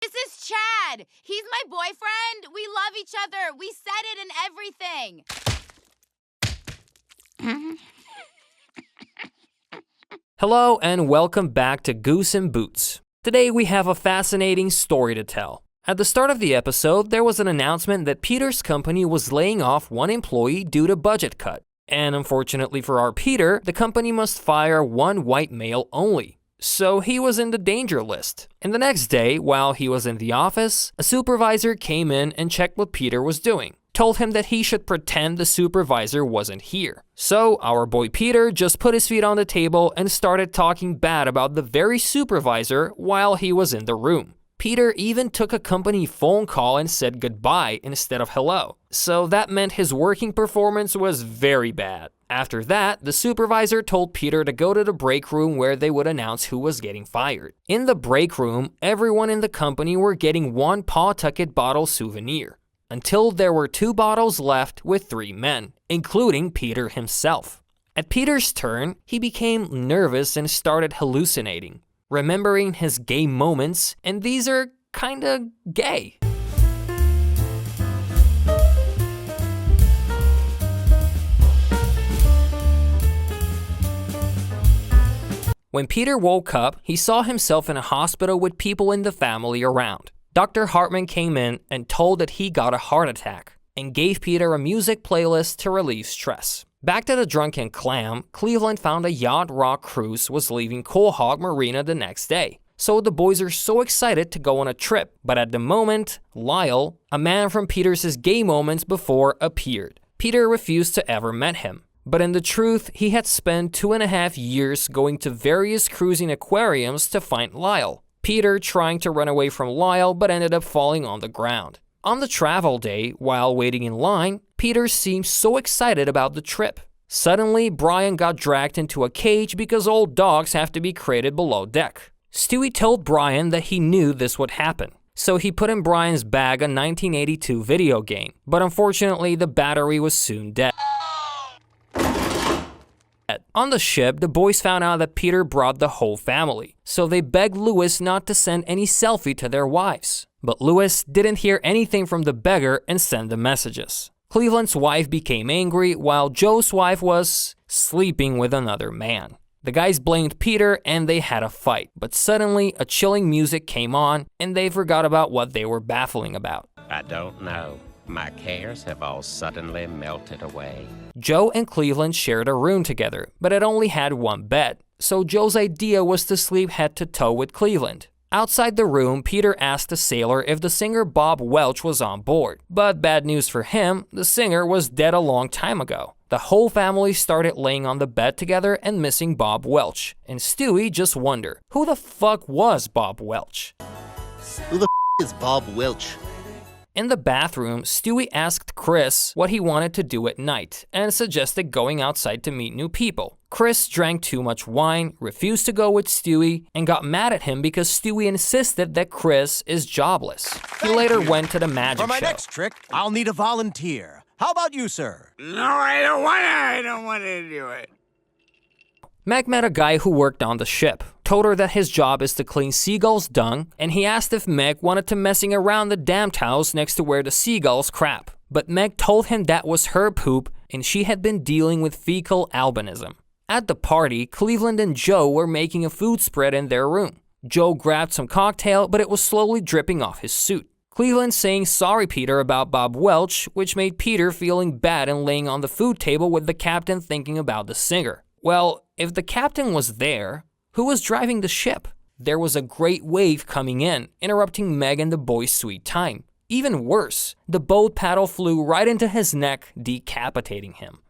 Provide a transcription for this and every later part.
This is Chad. He's my boyfriend. We love each other. We said it and everything. Hello and welcome back to Goose and Boots. Today we have a fascinating story to tell. At the start of the episode, there was an announcement that Peter's company was laying off one employee due to budget cut. And unfortunately for our Peter, the company must fire one white male only. So he was in the danger list. And the next day, while he was in the office, a supervisor came in and checked what Peter was doing. Told him that he should pretend the supervisor wasn't here. So our boy Peter just put his feet on the table and started talking bad about the very supervisor while he was in the room. Peter even took a company phone call and said goodbye instead of hello. So that meant his working performance was very bad. After that, the supervisor told Peter to go to the break room where they would announce who was getting fired. In the break room, everyone in the company were getting one Pawtucket bottle souvenir, until there were 2 bottles left with 3 men, including Peter himself. At Peter's turn, he became nervous and started hallucinating, remembering his gay moments, and these are kinda gay. When Peter woke up, he saw himself in a hospital with people in the family around. Dr. Hartman came in and told that he got a heart attack and gave Peter a music playlist to relieve stress. Back to the Drunken Clam, Cleveland found a yacht rock cruise was leaving Quahog Marina the next day. So the boys are so excited to go on a trip, but at the moment, Lyle, a man from Peter's gay moments before, appeared. Peter refused to ever met him. But in the truth, he had spent 2.5 years going to various cruising aquariums to find Lyle. Peter trying to run away from Lyle but ended up falling on the ground. On the travel day, while waiting in line, Peter seemed so excited about the trip. Suddenly, Brian got dragged into a cage because old dogs have to be crated below deck. Stewie told Brian that he knew this would happen. So he put in Brian's bag a 1982 video game, but unfortunately the battery was soon dead. On the ship, the boys found out that Peter brought the whole family, so they begged Lewis not to send any selfie to their wives. But Lewis didn't hear anything from the beggar and sent the messages. Cleveland's wife became angry while Joe's wife was sleeping with another man. The guys blamed Peter and they had a fight, but suddenly a chilling music came on and they forgot about what they were baffling about. I don't know. My cares have all suddenly melted away. Joe and Cleveland shared a room together, but it only had one bed, so Joe's idea was to sleep head to toe with Cleveland. Outside the room, Peter asked the sailor if the singer Bob Welch was on board, but bad news for him, the singer was dead a long time ago. The whole family started laying on the bed together and missing Bob Welch, and Stewie just wondered, who the fuck was Bob Welch? Who the is Bob Welch? In the bathroom, Stewie asked Chris what he wanted to do at night and suggested going outside to meet new people. Chris drank too much wine, refused to go with Stewie, and got mad at him because Stewie insisted that Chris is jobless. He later went to the magic For my show. next trick, I'll need a volunteer. How about you, sir? No, I don't want to do it. Meg met a guy who worked on the ship, told her that his job is to clean seagulls' dung, and he asked if Meg wanted to messing around the damp house next to where the seagulls crap. But Meg told him that was her poop and she had been dealing with fecal albinism. At the party, Cleveland and Joe were making a food spread in their room. Joe grabbed some cocktail, but it was slowly dripping off his suit. Cleveland saying sorry Peter about Bob Welch, which made Peter feeling bad and laying on the food table with the captain thinking about the singer. Well, if the captain was there, who was driving the ship? There was a great wave coming in, interrupting Meg and the boys' sweet time. Even worse, the boat paddle flew right into his neck, decapitating him.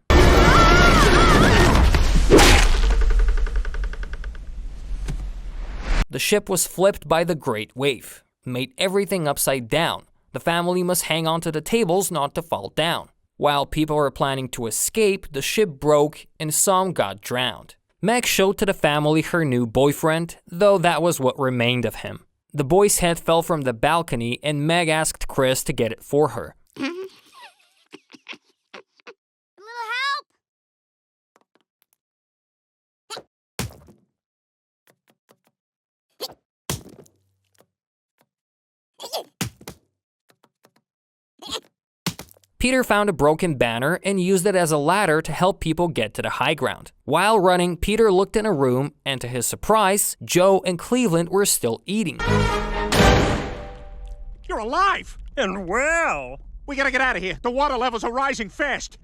The ship was flipped by the great wave, made everything upside down. The family must hang onto the tables not to fall down. While people were planning to escape, the ship broke and some got drowned. Meg showed to the family her new boyfriend, though that was what remained of him. The boy's head fell from the balcony and Meg asked Chris to get it for her. Peter found a broken banner and used it as a ladder to help people get to the high ground. While running, Peter looked in a room, and to his surprise, Joe and Cleveland were still eating. You're alive and well. We gotta get out of here. The water levels are rising fast.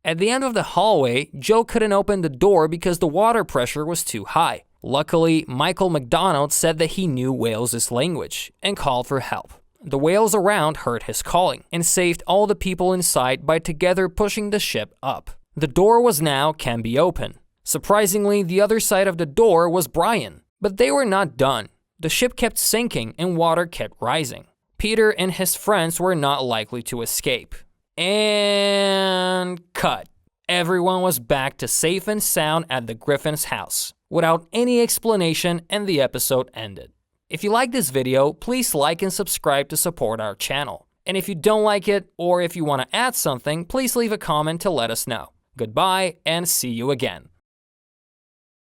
At the end of the hallway, Joe couldn't open the door because the water pressure was too high. Luckily, Michael McDonald said that he knew Wales' language and called for help. The whales around heard his calling and saved all the people inside by together pushing the ship up. The door was now can be open. Surprisingly, the other side of the door was Brian. But they were not done. The ship kept sinking and water kept rising. Peter and his friends were not likely to escape. And cut. Everyone was back to safe and sound at the Griffin's house, without any explanation, and the episode ended. If you like this video, please like and subscribe to support our channel. And if you don't like it, or if you want to add something, please leave a comment to let us know. Goodbye, and see you again.